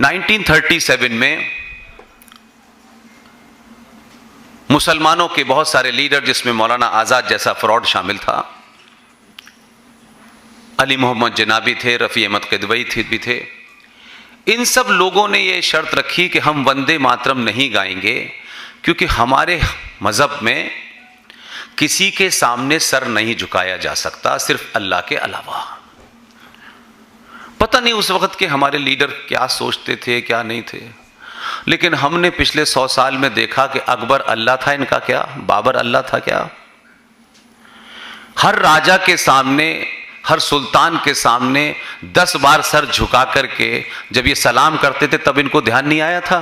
1937 में मुसलमानों के बहुत सारे लीडर, जिसमें मौलाना आजाद जैसा फ्रॉड शामिल था, अली मोहम्मद जनाबी थे, रफ़ी अहमद किदवई भी थे, इन सब लोगों ने ये शर्त रखी कि हम वंदे मातरम नहीं गाएंगे, क्योंकि हमारे मज़हब में किसी के सामने सर नहीं झुकाया जा सकता सिर्फ अल्लाह के अलावा। पता नहीं उस वक्त के हमारे लीडर क्या सोचते थे क्या नहीं थे, लेकिन हमने पिछले 100 साल में देखा कि अकबर अल्लाह था इनका क्या, बाबर अल्लाह था क्या। हर राजा के सामने, हर सुल्तान के सामने 10 बार सर झुका करके जब ये सलाम करते थे तब इनको ध्यान नहीं आया था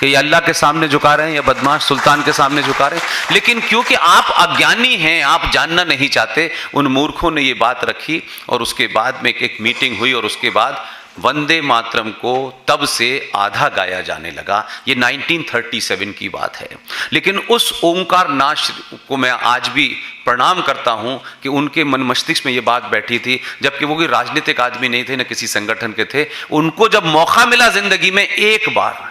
कि ये अल्लाह के सामने झुका रहे हैं या बदमाश सुल्तान के सामने झुका रहे हैं। लेकिन क्योंकि आप अज्ञानी हैं, आप जानना नहीं चाहते, उन मूर्खों ने ये बात रखी और उसके बाद में एक मीटिंग हुई और उसके बाद वंदे मातरम को तब से आधा गाया जाने लगा। ये 1937 की बात है। लेकिन उस ओंकार नाश को मैं आज भी प्रणाम करता हूं कि उनके मन मस्तिष्क में ये बात बैठी थी, जबकि वो कोई राजनीतिक आदमी नहीं थे, न किसी संगठन के थे। उनको जब मौका मिला जिंदगी में एक बार,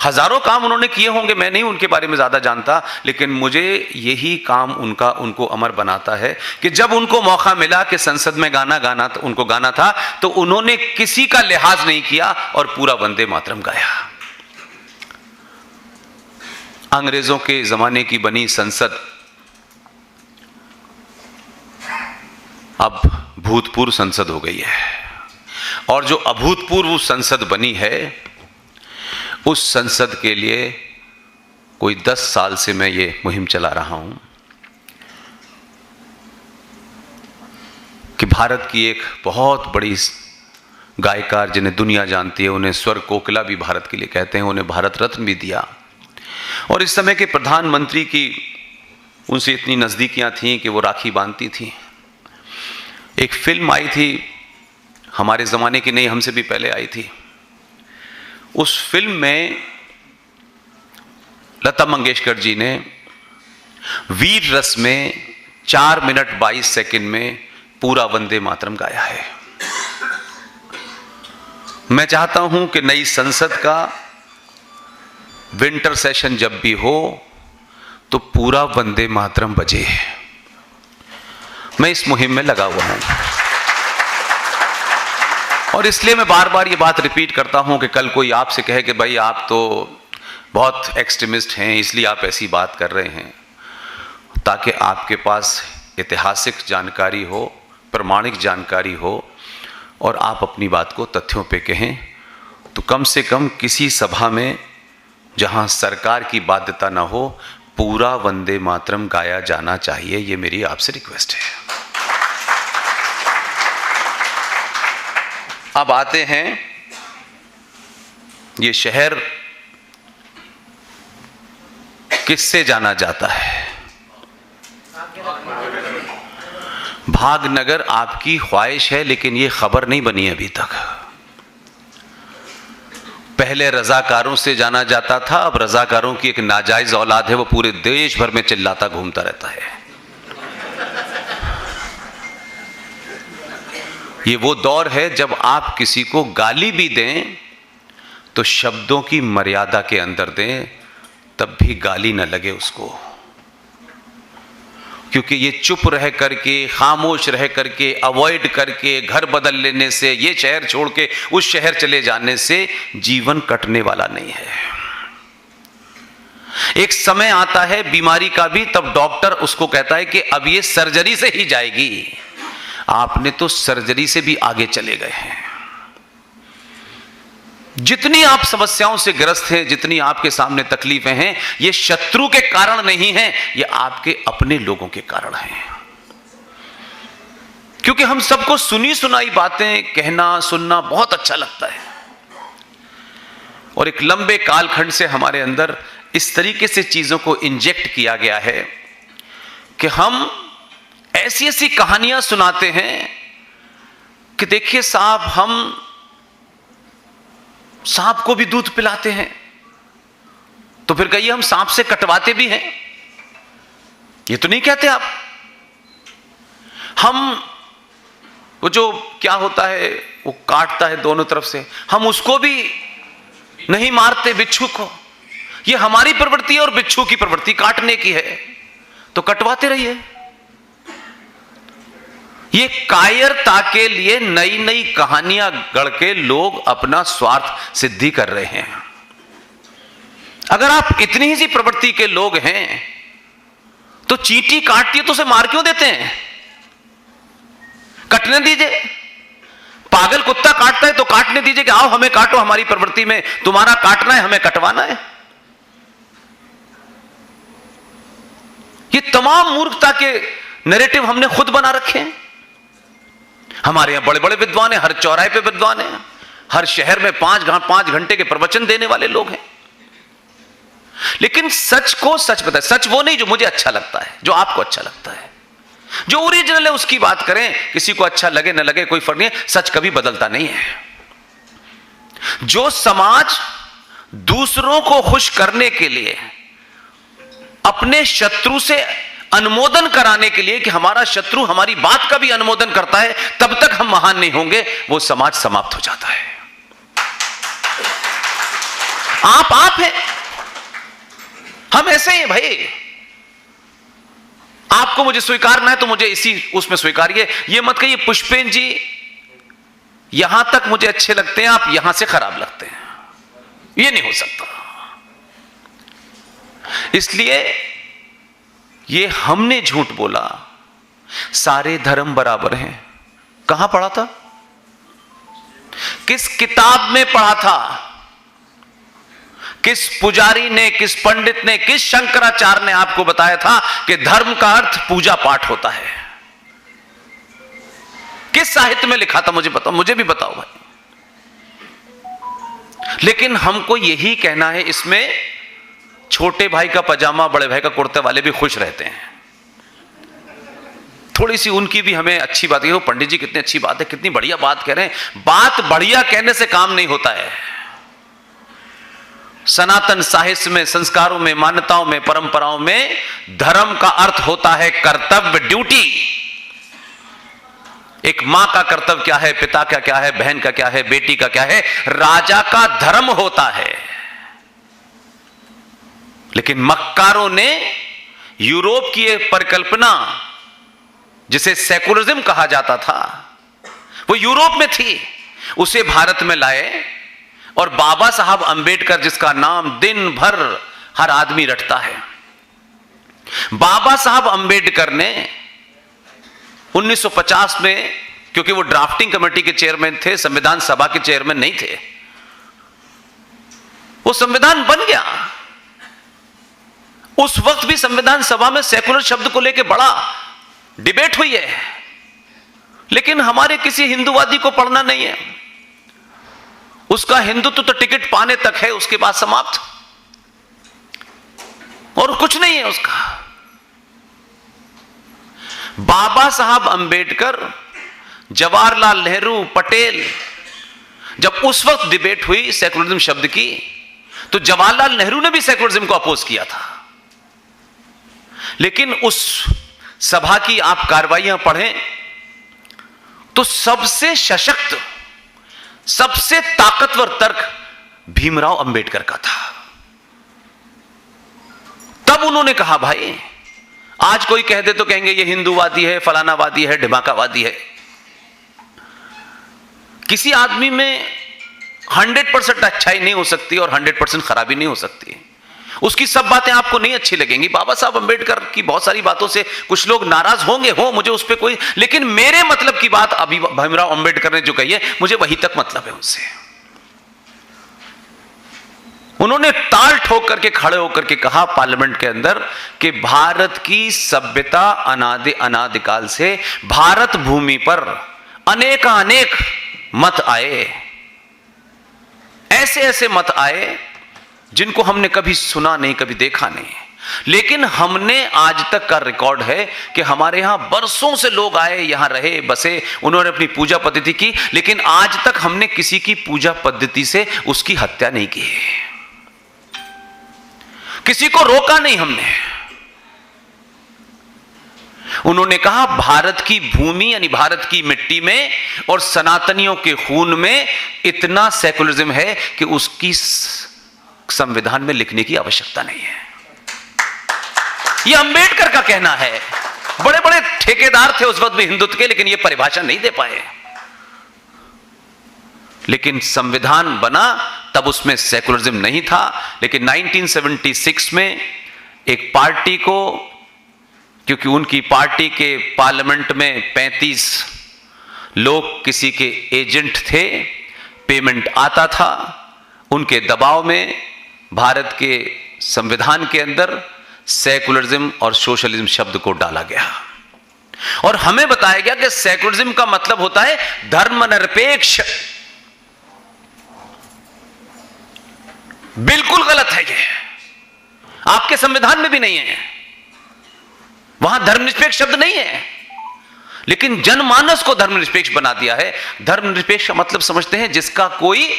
हजारों काम उन्होंने किए होंगे, मैं नहीं उनके बारे में ज्यादा जानता, लेकिन मुझे यही काम उनको अमर बनाता है कि जब उनको मौका मिला कि संसद में उनको गाना था, तो उन्होंने किसी का लिहाज नहीं किया और पूरा वंदे मातरम गाया। अंग्रेजों के जमाने की बनी संसद अब भूतपूर्व संसद हो गई है, और जो अभूतपूर्व संसद बनी है उस संसद के लिए कोई 10 साल से मैं ये मुहिम चला रहा हूं कि भारत की एक बहुत बड़ी गायकार जिन्हें दुनिया जानती है, उन्हें स्वर कोकिला भी भारत के लिए कहते हैं, उन्हें भारत रत्न भी दिया। और इस समय के प्रधानमंत्री की उनसे इतनी नज़दीकियां थीं कि वो राखी बांधती थीं। एक फिल्म आई थी, हमारे ज़माने की नहीं, हमसे भी पहले आई थी। उस फिल्म में लता मंगेशकर जी ने वीर रस में 4 मिनट 22 सेकंड में पूरा वंदे मातरम गाया है। मैं चाहता हूं कि नई संसद का विंटर सेशन जब भी हो तो पूरा वंदे मातरम बजे। मैं इस मुहिम में लगा हुआ हूं और इसलिए मैं बार बार ये बात रिपीट करता हूं कि कल कोई आपसे कहे कि भाई आप तो बहुत एक्सट्रीमिस्ट हैं इसलिए आप ऐसी बात कर रहे हैं, ताकि आपके पास ऐतिहासिक जानकारी हो, प्रमाणिक जानकारी हो और आप अपनी बात को तथ्यों पे कहें, तो कम से कम किसी सभा में जहां सरकार की बाध्यता ना हो पूरा वंदे मातरम गाया जाना चाहिए। ये मेरी आपसे रिक्वेस्ट है। अब आते हैं, ये शहर किससे जाना जाता है? भागनगर आपकी ख्वाहिश है, लेकिन ये खबर नहीं बनी अभी तक। पहले रजाकारों से जाना जाता था, अब रजाकारों की एक नाजायज औलाद है, वो पूरे देश भर में चिल्लाता घूमता रहता है। ये वो दौर है जब आप किसी को गाली भी दें तो शब्दों की मर्यादा के अंदर दें, तब भी गाली न लगे उसको, क्योंकि ये चुप रह करके, खामोश रह करके, अवॉइड करके, घर बदल लेने से, ये शहर छोड़ के उस शहर चले जाने से जीवन कटने वाला नहीं है। एक समय आता है बीमारी का भी, तब डॉक्टर उसको कहता है कि अब ये सर्जरी से ही जाएगी। आपने तो सर्जरी से भी आगे चले गए हैं। जितनी आप समस्याओं से ग्रस्त हैं, जितनी आपके सामने तकलीफें हैं, ये शत्रु के कारण नहीं है, ये आपके अपने लोगों के कारण हैं। क्योंकि हम सबको सुनी सुनाई बातें कहना सुनना बहुत अच्छा लगता है, और एक लंबे कालखंड से हमारे अंदर इस तरीके से चीजों को इंजेक्ट किया गया है कि हम ऐसी ऐसी कहानियां सुनाते हैं कि देखिए साहब, हम सांप को भी दूध पिलाते हैं, तो फिर कहिए हम सांप से कटवाते भी हैं, ये तो नहीं कहते आप। हम वो जो क्या होता है वो काटता है दोनों तरफ से, हम उसको भी नहीं मारते बिच्छू को, ये हमारी प्रवृत्ति है और बिच्छू की प्रवृत्ति काटने की है, तो कटवाते रहिए। ये कायरता के लिए नई नई कहानियां गढ़ के लोग अपना स्वार्थ सिद्धि कर रहे हैं। अगर आप इतनी ही सी प्रवृत्ति के लोग हैं तो चींटी काटती है तो उसे मार क्यों देते हैं? कटने दीजिए। पागल कुत्ता काटता है तो काटने दीजिए कि आओ हमें काटो, हमारी प्रवृत्ति में तुम्हारा काटना है, हमें कटवाना है। ये तमाम मूर्खता के नैरेटिव हमने खुद बना रखे हैं। हमारे यहां बड़े बड़े विद्वान हैं, हर चौराहे पे विद्वान हैं, हर शहर में 5 घंटे के प्रवचन देने वाले लोग हैं। लेकिन सच को सच पता है। सच वो नहीं जो मुझे अच्छा लगता है, जो आपको अच्छा लगता है, जो ओरिजिनल है उसकी बात करें। किसी को अच्छा लगे न लगे कोई फर्क नहीं है, सच कभी बदलता नहीं है। जो समाज दूसरों को खुश करने के लिए अपने शत्रु से अनुमोदन कराने के लिए कि हमारा शत्रु हमारी बात का भी अनुमोदन करता है, तब तक हम महान नहीं होंगे, वो समाज समाप्त हो जाता है। आप हैं, हम ऐसे ही भाई। आपको मुझे स्वीकारना है तो मुझे इसी उसमें स्वीकारिए। ये मत कहिए पुष्पेन जी यहां तक मुझे अच्छे लगते हैं, आप यहां से खराब लगते हैं, ये नहीं हो सकता। इसलिए ये हमने झूठ बोला, सारे धर्म बराबर हैं। कहां पढ़ा था? किस किताब में पढ़ा था? किस पुजारी ने, किस पंडित ने, किस शंकराचार्य ने आपको बताया था कि धर्म का अर्थ पूजा पाठ होता है? किस साहित्य में लिखा था? मुझे बताओ, मुझे भी बताओ भाई। लेकिन हमको यही कहना है, इसमें छोटे भाई का पजामा बड़े भाई का कुर्ते वाले भी खुश रहते हैं। थोड़ी सी उनकी भी हमें अच्छी बात है। पंडित जी कितनी अच्छी बात है, कितनी बढ़िया बात कह रहे हैं। बात बढ़िया कहने से काम नहीं होता है। सनातन साहित्य में, संस्कारों में, मान्यताओं में, परंपराओं में धर्म का अर्थ होता है कर्तव्य, ड्यूटी। एक मां का कर्तव्य क्या है, पिता का क्या है, बहन का क्या है, बेटी का क्या है, राजा का धर्म होता है। लेकिन मक्कारों ने यूरोप की एक परिकल्पना जिसे सेकुलरिज्म कहा जाता था, वो यूरोप में थी, उसे भारत में लाए। और बाबा साहब अंबेडकर, जिसका नाम दिन भर हर आदमी रटता है, बाबा साहब अंबेडकर ने 1950 में, क्योंकि वो ड्राफ्टिंग कमेटी के चेयरमैन थे, संविधान सभा के चेयरमैन नहीं थे, वो संविधान बन गया। उस वक्त भी संविधान सभा में सेकुलर शब्द को लेकर बड़ा डिबेट हुई है, लेकिन हमारे किसी हिंदूवादी को पढ़ना नहीं है। उसका हिंदुत्व तो टिकट पाने तक है, उसके बाद समाप्त, और कुछ नहीं है उसका। बाबा साहब अंबेडकर, जवाहरलाल नेहरू, पटेल, जब उस वक्त डिबेट हुई सेकुलरिज्म शब्द की, तो जवाहरलाल नेहरू ने भी सेकुलरिज्म को अपोज किया था। लेकिन उस सभा की आप कार्रवाइयां पढ़ें तो सबसे सशक्त, सबसे ताकतवर तर्क भीमराव अंबेडकर का था। तब उन्होंने कहा, भाई आज कोई कह दे तो कहेंगे ये हिंदूवादी है, फलानावादी है, ढिमाकावादी है। किसी आदमी में 100% अच्छाई नहीं हो सकती और 100% खराबी नहीं हो सकती। उसकी सब बातें आपको नहीं अच्छी लगेंगी। बाबा साहब अंबेडकर की बहुत सारी बातों से कुछ लोग नाराज होंगे, मुझे उस पर कोई, लेकिन मेरे मतलब की बात अभी भीमराव अंबेडकर ने जो कही है, मुझे वही तक मतलब है उनसे। उन्होंने ताल ठोक करके खड़े होकर के कहा पार्लियामेंट के अंदर कि भारत की सभ्यता अनादिकाल से भारत भूमि पर अनेकानेक मत आए, ऐसे ऐसे मत आए जिनको हमने कभी सुना नहीं, कभी देखा नहीं। लेकिन हमने आज तक का रिकॉर्ड है कि हमारे यहां बरसों से लोग आए, यहां रहे, बसे, उन्होंने अपनी पूजा पद्धति की, लेकिन आज तक हमने किसी की पूजा पद्धति से उसकी हत्या नहीं की, किसी को रोका नहीं हमने। उन्होंने कहा भारत की भूमि यानी भारत की मिट्टी में और सनातनियों के खून में इतना सेकुलरिज्म है कि उसकी संविधान में लिखने की आवश्यकता नहीं है। यह अंबेडकर का कहना है। बड़े बड़े ठेकेदार थे उस वक्त भी हिंदुत्व के, लेकिन यह परिभाषा नहीं दे पाए। लेकिन संविधान बना तब उसमें सेकुलरिज्म नहीं था। लेकिन 1976 में एक पार्टी को, क्योंकि उनकी पार्टी के पार्लियामेंट में 35 लोग किसी के एजेंट थे, पेमेंट आता था, उनके दबाव में भारत के संविधान के अंदर सेकुलरिज्म और सोशलिज्म शब्द को डाला गया और हमें बताया गया कि सेकुलरिज्म का मतलब होता है धर्मनिरपेक्ष। बिल्कुल गलत है यह, आपके संविधान में भी नहीं है, वहां धर्मनिरपेक्ष शब्द नहीं है। लेकिन जनमानस को धर्मनिरपेक्ष बना दिया है। धर्मनिरपेक्ष का मतलब समझते हैं जिसका कोई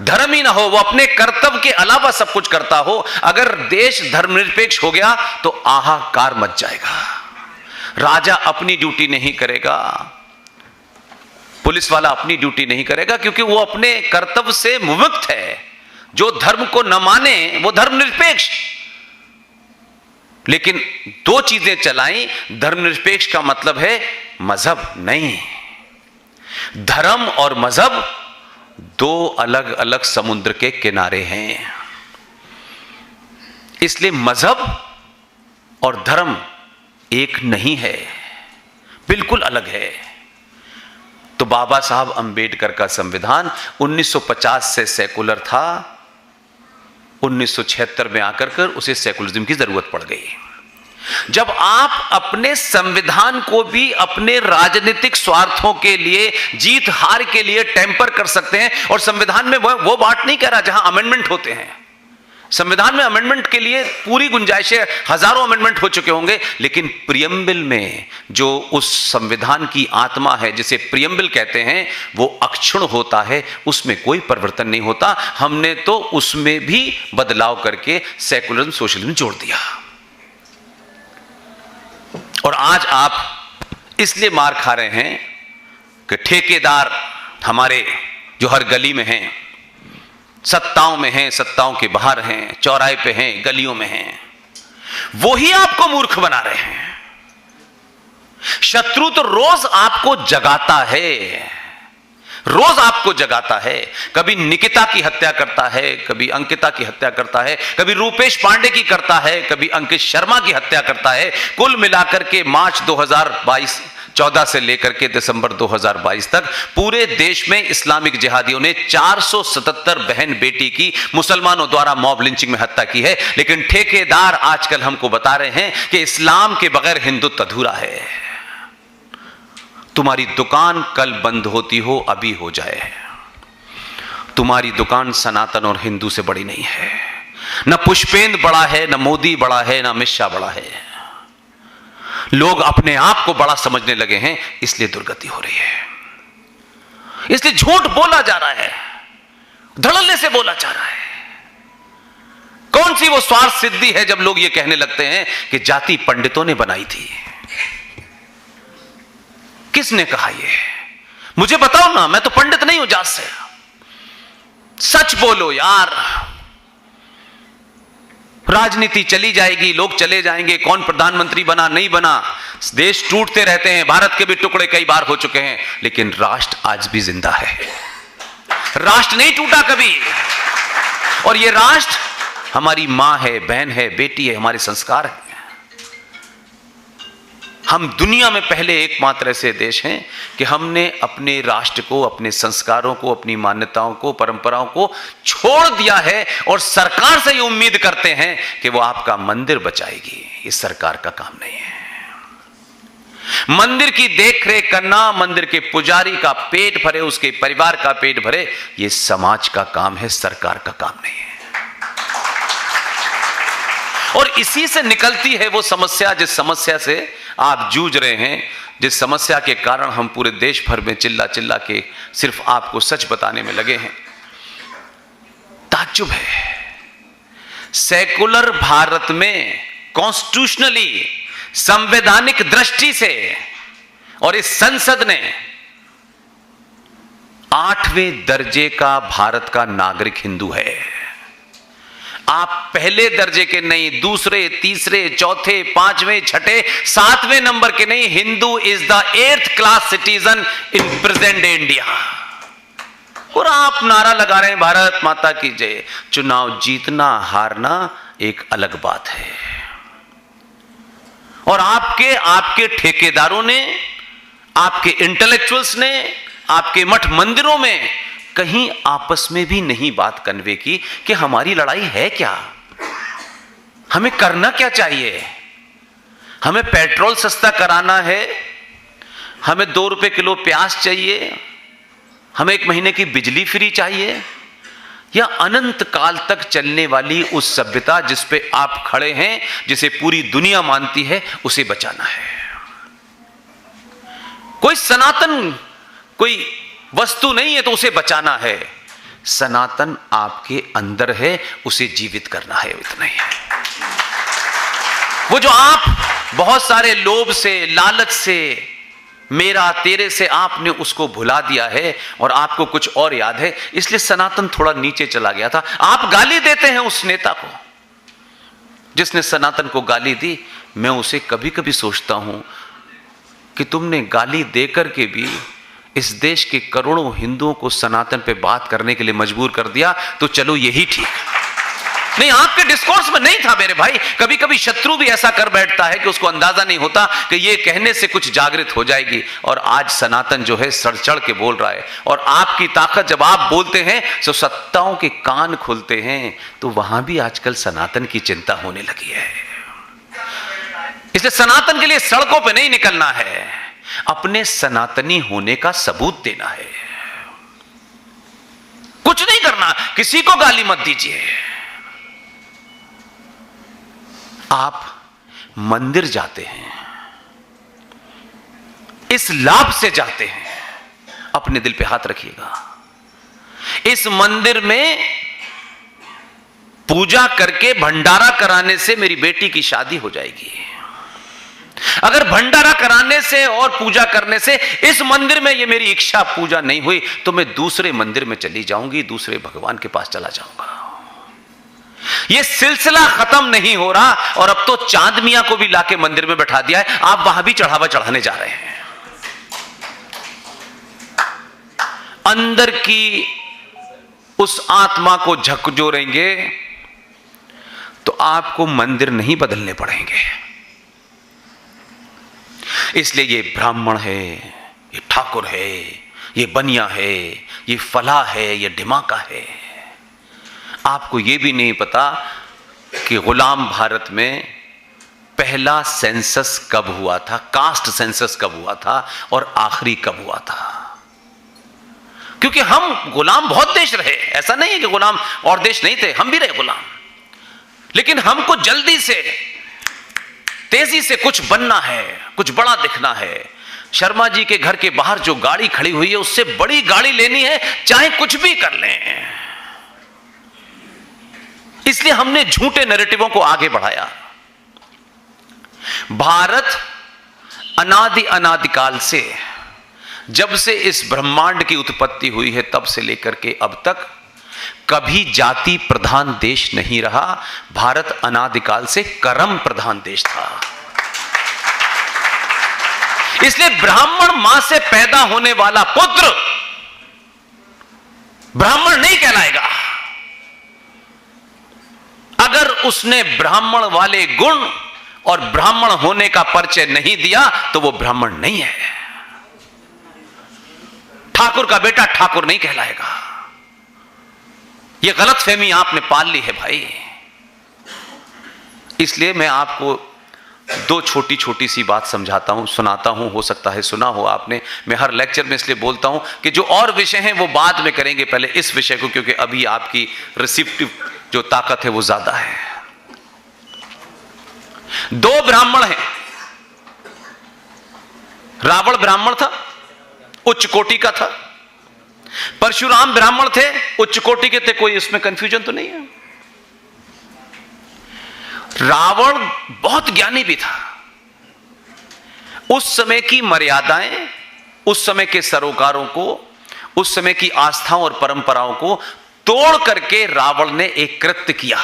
धर्म ही ना हो, वो अपने कर्तव्य के अलावा सब कुछ करता हो। अगर देश धर्मनिरपेक्ष हो गया तो आहाकार मच जाएगा। राजा अपनी ड्यूटी नहीं करेगा, पुलिस वाला अपनी ड्यूटी नहीं करेगा, क्योंकि वो अपने कर्तव्य से मुक्त है। जो धर्म को न माने वो धर्मनिरपेक्ष। लेकिन दो चीजें चलाई, धर्मनिरपेक्ष का मतलब है मजहब नहीं। धर्म और मजहब दो अलग अलग समुद्र के किनारे हैं। इसलिए मजहब और धर्म एक नहीं है, बिल्कुल अलग है। तो बाबा साहब अंबेडकर का संविधान 1950 से सेकुलर था, 1976 में आकर उसे सेकुलरिज्म की जरूरत पड़ गई। जब आप अपने संविधान को भी अपने राजनीतिक स्वार्थों के लिए, जीत हार के लिए टेम्पर कर सकते हैं, और संविधान में वो बात नहीं कह रहा जहां अमेंडमेंट होते हैं। संविधान में अमेंडमेंट के लिए पूरी गुंजाइशें, हजारों अमेंडमेंट हो चुके होंगे, लेकिन प्रियम्बल में जो उस संविधान की आत्मा है, जिसे प्रियम्बल कहते हैं, वो अक्षुण्ण होता है, उसमें कोई परिवर्तन नहीं होता। हमने तो उसमें भी बदलाव करके सेकुलरिज्म, सोशलिज्म जोड़ दिया। और आज आप इसलिए मार खा रहे हैं कि ठेकेदार हमारे जो हर गली में हैं, सत्ताओं में हैं, सत्ताओं के बाहर हैं, चौराहे पे हैं, गलियों में हैं, वो ही आपको मूर्ख बना रहे हैं। शत्रु तो रोज आपको जगाता है, रोज आपको जगाता है। कभी निकिता की हत्या करता है, कभी अंकिता की हत्या करता है, कभी रूपेश पांडे की करता है, कभी अंकित शर्मा की हत्या करता है। कुल मिलाकर के मार्च 2014 से लेकर के दिसंबर 2022 तक पूरे देश में इस्लामिक जिहादियों ने 477 बहन बेटी की मुसलमानों द्वारा मॉब लिंचिंग में हत्या की है। लेकिन ठेकेदार आजकल हमको बता रहे हैं कि इस्लाम के बगैर हिंदुत्व अधूरा है। तुम्हारी दुकान कल बंद होती हो, अभी हो जाए, तुम्हारी दुकान सनातन और हिंदू से बड़ी नहीं है। न पुष्पेंद्र बड़ा है, न मोदी बड़ा है, न अमित शाह बड़ा है। लोग अपने आप को बड़ा समझने लगे हैं, इसलिए दुर्गति हो रही है। इसलिए झूठ बोला जा रहा है, धड़ल्ले से बोला जा रहा है। कौन सी वो स्वार्थ सिद्धि है जब लोग ये कहने लगते हैं कि जाति पंडितों ने बनाई थी। किसने कहा ये? मुझे बताओ ना, मैं तो पंडित नहीं हूं जात से। सच बोलो यार। राजनीति चली जाएगी, लोग चले जाएंगे, कौन प्रधानमंत्री बना नहीं बना, देश टूटते रहते हैं, भारत के भी टुकड़े कई बार हो चुके हैं, लेकिन राष्ट्र आज भी जिंदा है। राष्ट्र नहीं टूटा कभी। और ये राष्ट्र हमारी मां है, बहन है, बेटी है, हमारे संस्कार है। हम दुनिया में पहले एकमात्र ऐसे देश हैं कि हमने अपने राष्ट्र को, अपने संस्कारों को, अपनी मान्यताओं को, परंपराओं को छोड़ दिया है, और सरकार से ये उम्मीद करते हैं कि वो आपका मंदिर बचाएगी। ये सरकार का काम नहीं है। मंदिर की देखरेख करना, मंदिर के पुजारी का पेट भरे, उसके परिवार का पेट भरे, ये समाज का काम है, सरकार का काम नहीं है। और इसी से निकलती है वो समस्या, जिस समस्या से आप जूझ रहे हैं, जिस समस्या के कारण हम पूरे देश भर में चिल्ला चिल्ला के सिर्फ आपको सच बताने में लगे हैं। ताज्जुब है, सेकुलर भारत में कॉन्स्टिट्यूशनली संवैधानिक दृष्टि से और इस संसद ने 8वें दर्जे का भारत का नागरिक हिंदू है। आप पहले दर्जे के नहीं, दूसरे, तीसरे, चौथे, 5वें, 6ठे, 7वें नंबर के नहीं। Hindu is the 8th class citizen in present India. और आप नारा लगा रहे हैं भारत माता की जय। चुनाव जीतना हारना एक अलग बात है। और आपके ठेकेदारों ने, आपके इंटेलेक्चुअल्स ने, आपके मठ मंदिरों में कहीं आपस में भी नहीं बात कन्वे की कि हमारी लड़ाई है क्या, हमें करना क्या चाहिए। हमें पेट्रोल सस्ता कराना है, हमें 2 रुपए किलो प्याज चाहिए, हमें 1 महीने की बिजली फ्री चाहिए, या अनंत काल तक चलने वाली उस सभ्यता जिस पे आप खड़े हैं, जिसे पूरी दुनिया मानती है, उसे बचाना है। कोई सनातन कोई वस्तु नहीं है तो उसे बचाना है। सनातन आपके अंदर है, उसे जीवित करना है, इतना ही है। वो जो आप बहुत सारे लोभ से, लालच से, मेरा तेरे से आपने उसको भुला दिया है और आपको कुछ और याद है, इसलिए सनातन थोड़ा नीचे चला गया था। आप गाली देते हैं उस नेता को जिसने सनातन को गाली दी। मैं उसे कभी कभी सोचता हूं कि तुमने गाली देकर के भी इस देश के करोड़ों हिंदुओं को सनातन पे बात करने के लिए मजबूर कर दिया, तो चलो यही ठीक नहीं। आपके डिस्कोर्स में नहीं था मेरे भाई। कभी कभी शत्रु भी ऐसा कर बैठता है कि उसको अंदाजा नहीं होता कि ये कहने से कुछ जागृत हो जाएगी। और आज सनातन जो है सर चढ़ के बोल रहा है। और आपकी ताकत, जब आप बोलते हैं तो सत्ताओं के कान खुलते हैं। तो वहां भी आजकल सनातन की चिंता होने लगी है। इसलिए सनातन के लिए सड़कों पे नहीं निकलना है, अपने सनातनी होने का सबूत देना है। कुछ नहीं करना, किसी को गाली मत दीजिए। आप मंदिर जाते हैं, इस लाभ से जाते हैं, अपने दिल पे हाथ रखिएगा। इस मंदिर में पूजा करके भंडारा कराने से मेरी बेटी की शादी हो जाएगी। अगर भंडारा कराने से और पूजा करने से इस मंदिर में ये मेरी इच्छा पूजा नहीं हुई, तो मैं दूसरे मंदिर में चली जाऊंगी, दूसरे भगवान के पास चला जाऊंगा। ये सिलसिला खत्म नहीं हो रहा। और अब तो चांद मियां को भी लाके मंदिर में बैठा दिया है। आप वहां भी चढ़ावा चढ़ाने जा रहे हैं। अंदर की उस आत्मा को झकझोरेंगे तो आपको मंदिर नहीं बदलने पड़ेंगे। इसलिए ये ब्राह्मण है, ये ठाकुर है, ये बनिया है, ये फला है, ये डिमाका है। आपको ये भी नहीं पता कि गुलाम भारत में पहला सेंसस कब हुआ था, कास्ट सेंसस कब हुआ था और आखिरी कब हुआ था। क्योंकि हम गुलाम बहुत देश रहे, ऐसा नहीं है कि गुलाम और देश नहीं थे, हम भी रहे गुलाम। लेकिन हमको जल्दी से, तेजी से कुछ बनना है, कुछ बड़ा दिखना है। शर्मा जी के घर के बाहर जो गाड़ी खड़ी हुई है, उससे बड़ी गाड़ी लेनी है, चाहे कुछ भी कर लें। इसलिए हमने झूठे नैरेटिवों को आगे बढ़ाया। भारत अनादिकाल से, जब से इस ब्रह्मांड की उत्पत्ति हुई है, तब से लेकर के अब तक कभी जाति प्रधान देश नहीं रहा। भारत अनादिकाल से कर्म प्रधान देश था। इसलिए ब्राह्मण मां से पैदा होने वाला पुत्र ब्राह्मण नहीं कहलाएगा। अगर उसने ब्राह्मण वाले गुण और ब्राह्मण होने का परिचय नहीं दिया तो वो ब्राह्मण नहीं है। ठाकुर का बेटा ठाकुर नहीं कहलाएगा। यह गलतफहमी आपने पाल ली है भाई। इसलिए मैं आपको 2 छोटी छोटी सी बात समझाता हूं, सुनाता हूं। हो सकता है सुना हो आपने। मैं हर लेक्चर में इसलिए बोलता हूं कि जो और विषय हैं वो बाद में करेंगे, पहले इस विषय को, क्योंकि अभी आपकी रिसिप्टिव जो ताकत है वो ज्यादा है। 2 ब्राह्मण हैं। रावण ब्राह्मण था, उच्च कोटि का था। परशुराम ब्राह्मण थे, उच्च कोटि के थे। कोई इसमें कंफ्यूजन तो नहीं है। रावण बहुत ज्ञानी भी था, उस समय की मर्यादाएं, उस समय के सरोकारों को, उस समय की आस्थाओं और परंपराओं को तोड़ करके रावण ने एक कृत्य किया।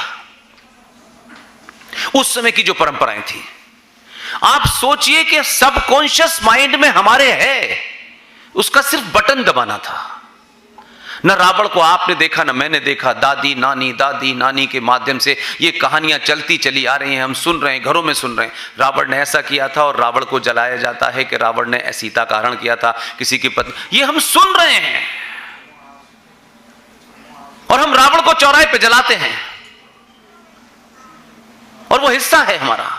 उस समय की जो परंपराएं थी, आप सोचिए कि सबकॉन्शियस माइंड में हमारे है, उसका सिर्फ बटन दबाना था। न रावण को आपने देखा, न मैंने देखा, दादी नानी के माध्यम से ये कहानियां चलती चली आ रही हैं, हम सुन रहे हैं, घरों में सुन रहे हैं। रावण ने ऐसा किया था और रावण को जलाया जाता है कि रावण ने सीता का हरण किया था, किसी की पत्नी, ये हम सुन रहे हैं और हम रावण को चौराहे पे जलाते हैं और वो हिस्सा है हमारा।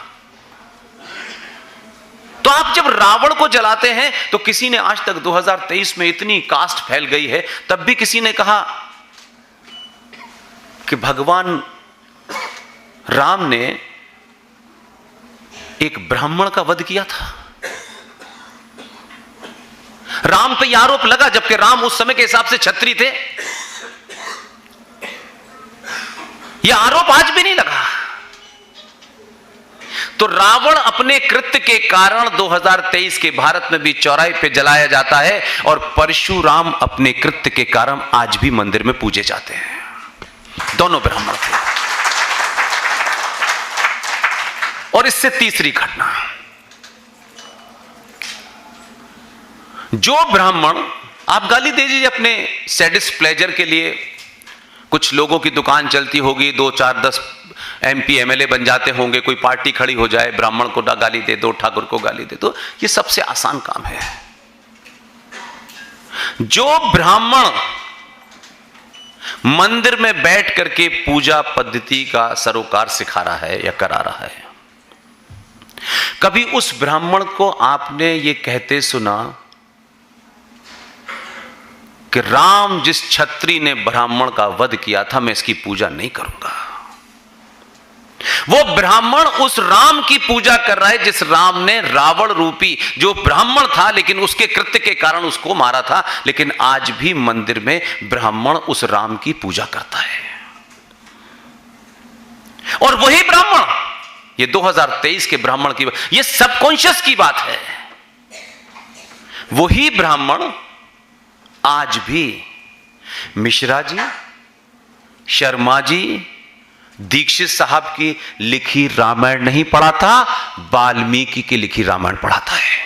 तो आप जब रावण को जलाते हैं तो किसी ने आज तक 2023 में इतनी कास्ट फैल गई है, तब भी किसी ने कहा कि भगवान राम ने एक ब्राह्मण का वध किया था। राम पे यह आरोप लगा, जबकि राम उस समय के हिसाब से क्षत्रिय थे। यह आरोप आज भी नहीं लगा। तो रावण अपने कृत्य के कारण 2023 के भारत में भी चौराहे पे जलाया जाता है और परशुराम अपने कृत्य के कारण आज भी मंदिर में पूजे जाते हैं। दोनों ब्राह्मण थे। और इससे तीसरी घटना, जो ब्राह्मण, आप गाली दे दीजिए अपने सैडिस्ट प्लेजर के लिए, कुछ लोगों की दुकान चलती होगी, 2 4 10 MP MLA बन जाते होंगे, कोई पार्टी खड़ी हो जाए, ब्राह्मण को गाली दे दो, ठाकुर को गाली दे दो, ये सबसे आसान काम है। जो ब्राह्मण मंदिर में बैठ करके पूजा पद्धति का सरोकार सिखा रहा है या करा रहा है, कभी उस ब्राह्मण को आपने ये कहते सुना कि राम जिस क्षत्रिय ने ब्राह्मण का वध किया था, मैं इसकी पूजा नहीं करूंगा? वो ब्राह्मण उस राम की पूजा कर रहा है जिस राम ने रावण रूपी, जो ब्राह्मण था लेकिन उसके कृत्य के कारण उसको मारा था, लेकिन आज भी मंदिर में ब्राह्मण उस राम की पूजा करता है। और वही ब्राह्मण, ये 2023 के ब्राह्मण की, ये सबकॉन्शियस की बात है, वही ब्राह्मण आज भी मिश्रा जी, शर्मा जी, दीक्षित साहब की लिखी रामायण नहीं पढ़ाता, वाल्मीकि की लिखी रामायण पढ़ाता है।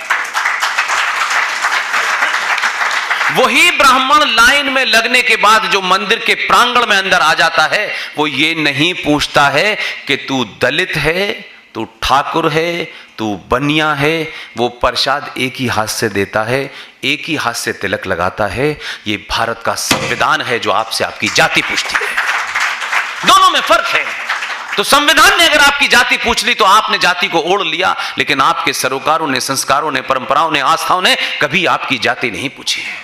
वही ब्राह्मण लाइन में लगने के बाद जो मंदिर के प्रांगण में अंदर आ जाता है, वो ये नहीं पूछता है कि तू दलित है, तू ठाकुर है, तू बनिया है। वो प्रसाद एक ही हाथ से देता है, एक ही हाथ से तिलक लगाता है। ये भारत का संविधान है जो आपसे आपकी जाति पूछती है। दोनों में फर्क है। तो संविधान ने अगर आपकी जाति पूछ ली तो आपने जाति को ओढ़ लिया, लेकिन आपके सरोकारों ने, संस्कारों ने, परंपराओं ने, आस्थाओं ने कभी आपकी जाति नहीं पूछी है।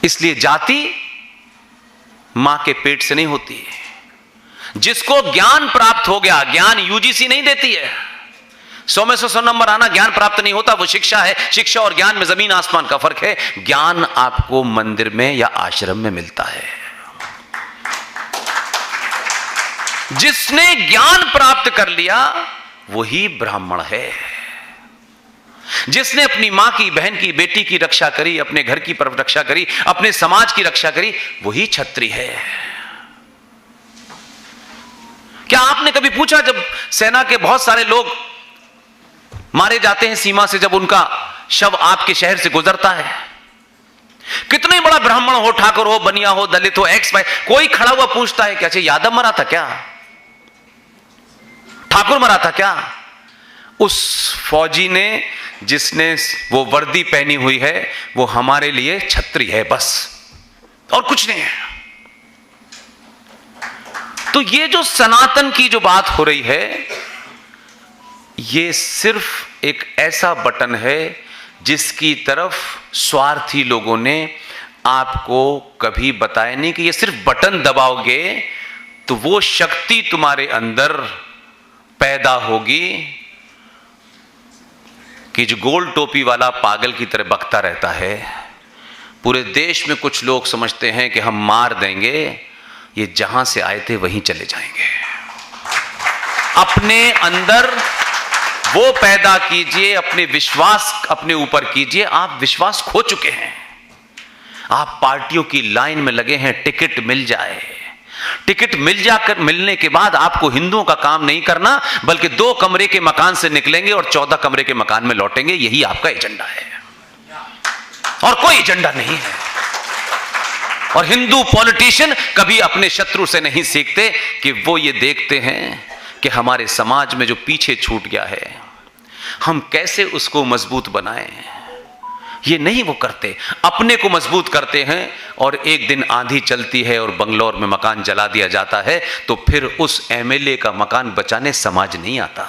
इसलिए जाति मां के पेट से नहीं होती है। जिसको ज्ञान प्राप्त हो गया, ज्ञान यूजीसी नहीं देती है। 100 में से 100 नंबर आना ज्ञान प्राप्त नहीं होता, वो शिक्षा है। शिक्षा और ज्ञान में जमीन आसमान का फर्क है। ज्ञान आपको मंदिर में या आश्रम में मिलता है। जिसने ज्ञान प्राप्त कर लिया वही ब्राह्मण है। जिसने अपनी मां की, बहन की, बेटी की रक्षा करी, अपने घर की रक्षा करी, अपने समाज की रक्षा करी, वही क्षत्रिय है। क्या आपने कभी पूछा, जब सेना के बहुत सारे लोग मारे जाते हैं सीमा से, जब उनका शव आपके शहर से गुजरता है, कितने बड़ा ब्राह्मण हो, ठाकुर हो, बनिया हो, दलित हो, एक्स वाई, कोई खड़ा हुआ पूछता है कि अच्छा यादव मरा था क्या, ठाकुर मरा था क्या? उस फौजी ने, जिसने वो वर्दी पहनी हुई है, वो हमारे लिए क्षत्रिय है, बस, और कुछ नहीं है। तो ये जो सनातन की जो बात हो रही है, ये सिर्फ एक ऐसा बटन है जिसकी तरफ स्वार्थी लोगों ने आपको कभी बताया नहीं कि ये सिर्फ बटन दबाओगे तो वो शक्ति तुम्हारे अंदर पैदा होगी कि जो गोल टोपी वाला पागल की तरह बकता रहता है। पूरे देश में कुछ लोग समझते हैं कि हम मार देंगे, ये जहां से आए थे वहीं चले जाएंगे। अपने अंदर वो पैदा कीजिए, अपने विश्वास अपने ऊपर कीजिए। आप विश्वास खो चुके हैं। आप पार्टियों की लाइन में लगे हैं, टिकट मिल जाए। टिकट मिलने के बाद आपको हिंदुओं का काम नहीं करना, बल्कि 2 कमरे के मकान से निकलेंगे और 14 कमरे के मकान में लौटेंगे। यही आपका एजेंडा है और कोई एजेंडा नहीं है। और हिंदू पॉलिटिशियन कभी अपने शत्रु से नहीं सीखते कि वो ये देखते हैं कि हमारे समाज में जो पीछे छूट गया है, हम कैसे उसको मजबूत बनाएं। ये नहीं वो करते, अपने को मजबूत करते हैं। और एक दिन आंधी चलती है और बंगलौर में मकान जला दिया जाता है, तो फिर उस एमएलए का मकान बचाने समाज नहीं आता,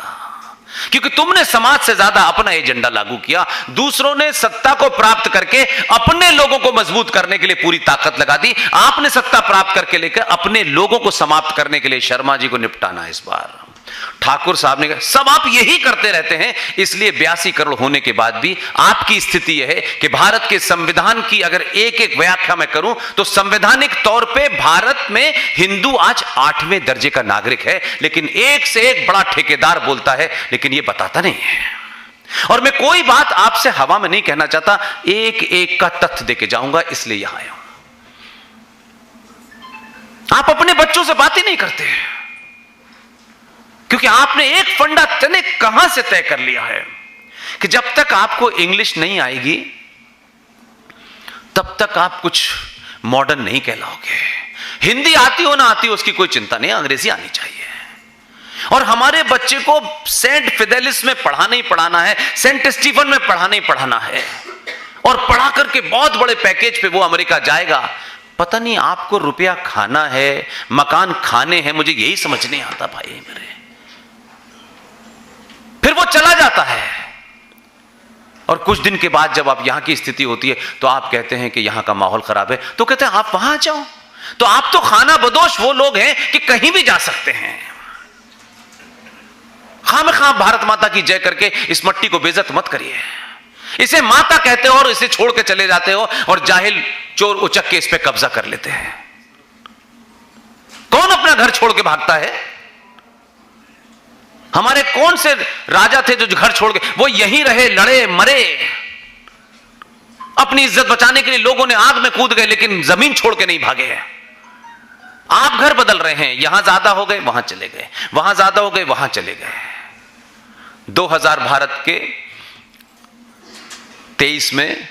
क्योंकि तुमने समाज से ज्यादा अपना एजेंडा लागू किया। दूसरों ने सत्ता को प्राप्त करके अपने लोगों को मजबूत करने के लिए पूरी ताकत लगा दी। आपने सत्ता प्राप्त करके लेकर अपने लोगों को समाप्त करने के लिए शर्मा जी को निपटाना इस बार। ठाकुर साहब ने कहा, सब आप यही करते रहते हैं। इसलिए 82 करोड़ होने के बाद भी आपकी स्थिति यह है कि भारत के संविधान की अगर एक एक व्याख्या मैं करूं तो संवैधानिक तौर पे भारत में हिंदू आज 8वें दर्जे का नागरिक है, लेकिन एक से एक बड़ा ठेकेदार बोलता है, लेकिन यह बताता नहीं है। और मैं कोई बात आपसे हवा में नहीं कहना चाहता, एक एक का तथ्य देके जाऊंगा, इसलिए यहां आया हूं। आप अपने बच्चों से बात ही नहीं करते, क्योंकि आपने एक फंडा तने कहां से तय कर लिया है कि जब तक आपको इंग्लिश नहीं आएगी तब तक आप कुछ मॉडर्न नहीं कहलाओगे। हिंदी आती हो ना आती हो उसकी कोई चिंता नहीं, अंग्रेजी आनी चाहिए। और हमारे बच्चे को सेंट फिदेलिस में पढ़ाना ही पढ़ाना है, सेंट स्टीफन में पढ़ाना ही पढ़ाना है, और पढ़ा करके बहुत बड़े पैकेज पे वो अमेरिका जाएगा। पता नहीं आपको रुपया खाना है, मकान खाने हैं, मुझे यही समझ नहीं आता भाई मेरे। फिर वो चला जाता है और कुछ दिन के बाद जब आप यहां की स्थिति होती है तो आप कहते हैं कि यहां का माहौल खराब है, तो कहते हैं आप वहां जाओ। तो आप तो खाना बदोश वो लोग हैं कि कहीं भी जा सकते हैं। खामखा भारत माता की जय करके इस मट्टी को बेइज्जत मत करिए। इसे माता कहते हो और इसे छोड़ के चले जाते हो, और जाहिल चोर उचक के इस पे कब्जा कर लेते हैं। कौन अपना घर छोड़ के भागता है? हमारे कौन से राजा थे जो घर छोड़ के वो यहीं रहे, लड़े मरे। अपनी इज्जत बचाने के लिए लोगों ने आग में कूद गए, लेकिन जमीन छोड़ के नहीं भागे हैं। आप घर बदल रहे हैं, यहां ज्यादा हो गए वहां चले गए, वहां ज्यादा हो गए वहां चले गए। 2000 भारत के 23 में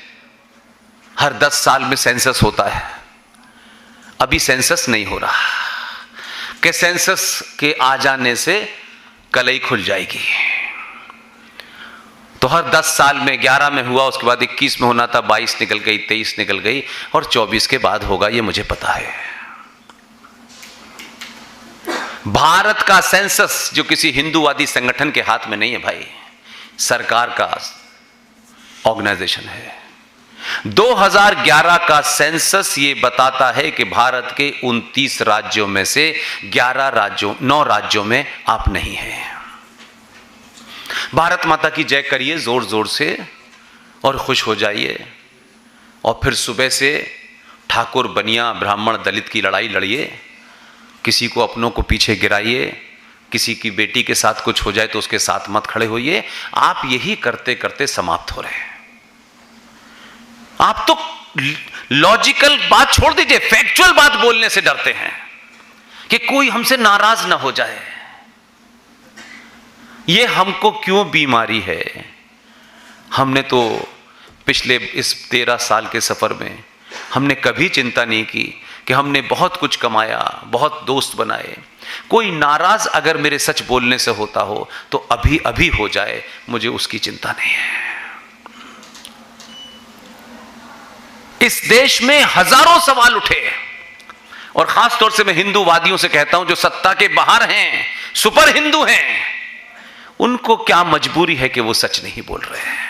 हर 10 साल में सेंसस होता है। अभी सेंसस नहीं हो रहा कि सेंसस के आ जाने से कलई खुल जाएगी। तो हर 10 साल में 11 में हुआ, उसके बाद 21 में होना था, 22 निकल गई, 23 निकल गई, और 24 के बाद होगा, ये मुझे पता है। भारत का सेंसस जो किसी हिंदूवादी संगठन के हाथ में नहीं है भाई, सरकार का ऑर्गेनाइजेशन है। 2011 का सेंसस ये बताता है कि भारत के 29 राज्यों में से 9 राज्यों में आप नहीं हैं। भारत माता की जय करिए जोर जोर से और खुश हो जाइए, और फिर सुबह से ठाकुर बनिया ब्राह्मण दलित की लड़ाई लड़िए। किसी को अपनों को पीछे गिराइए, किसी की बेटी के साथ कुछ हो जाए तो उसके साथ मत खड़े होइए। आप यही करते करते समाप्त हो रहे हैं। आप तो लॉजिकल बात छोड़ दीजिए, फैक्चुअल बात बोलने से डरते हैं कि कोई हमसे नाराज ना हो जाए। ये हमको क्यों बीमारी है? हमने तो पिछले इस 13 साल के सफर में हमने कभी चिंता नहीं की कि हमने बहुत कुछ कमाया, बहुत दोस्त बनाए। कोई नाराज अगर मेरे सच बोलने से होता हो तो अभी अभी हो जाए, मुझे उसकी चिंता नहीं है। इस देश में हजारों सवाल उठे, और खास तौर से मैं हिंदूवादियों से कहता हूं जो सत्ता के बाहर हैं, सुपर हिंदू हैं, उनको क्या मजबूरी है कि वो सच नहीं बोल रहे हैं।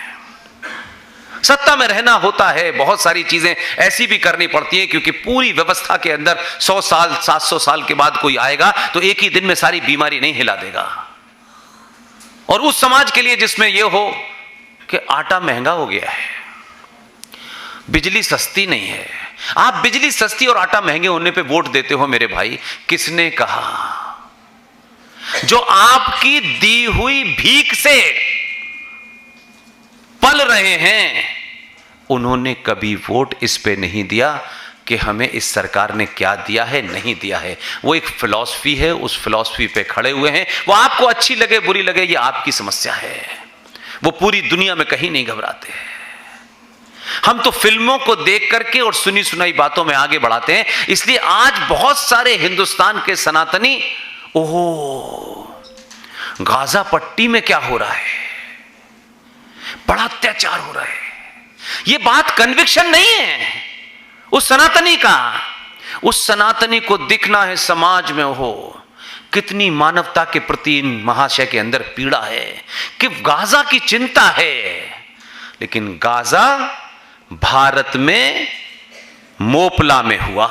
सत्ता में रहना होता है, बहुत सारी चीजें ऐसी भी करनी पड़ती हैं, क्योंकि पूरी व्यवस्था के अंदर 100 साल 700 साल के बाद कोई आएगा तो एक ही दिन में सारी बीमारी नहीं हिला देगा। और उस समाज के लिए जिसमें यह हो कि आटा महंगा हो गया है, बिजली सस्ती नहीं है, आप बिजली सस्ती और आटा महंगे होने पे वोट देते हो मेरे भाई, किसने कहा? जो आपकी दी हुई भीख से पल रहे हैं, उन्होंने कभी वोट इस पे नहीं दिया कि हमें इस सरकार ने क्या दिया है, नहीं दिया है। वो एक फिलॉसफी है, उस फिलॉसफी पे खड़े हुए हैं। वो आपको अच्छी लगे बुरी लगे ये आपकी समस्या है। वो पूरी दुनिया में कहीं नहीं घबराते हैं। हम तो फिल्मों को देख करके और सुनी सुनाई बातों में आगे बढ़ाते हैं। इसलिए आज बहुत सारे हिंदुस्तान के सनातनी, ओहो गाजा पट्टी में क्या हो रहा है, बड़ा अत्याचार हो रहा है, ये बात कन्विक्शन नहीं है उस सनातनी का। उस सनातनी को दिखना है समाज में हो कितनी मानवता के प्रति इन महाशय के अंदर पीड़ा है, कि गाजा की चिंता है। लेकिन गाजा भारत में मोपला में हुआ।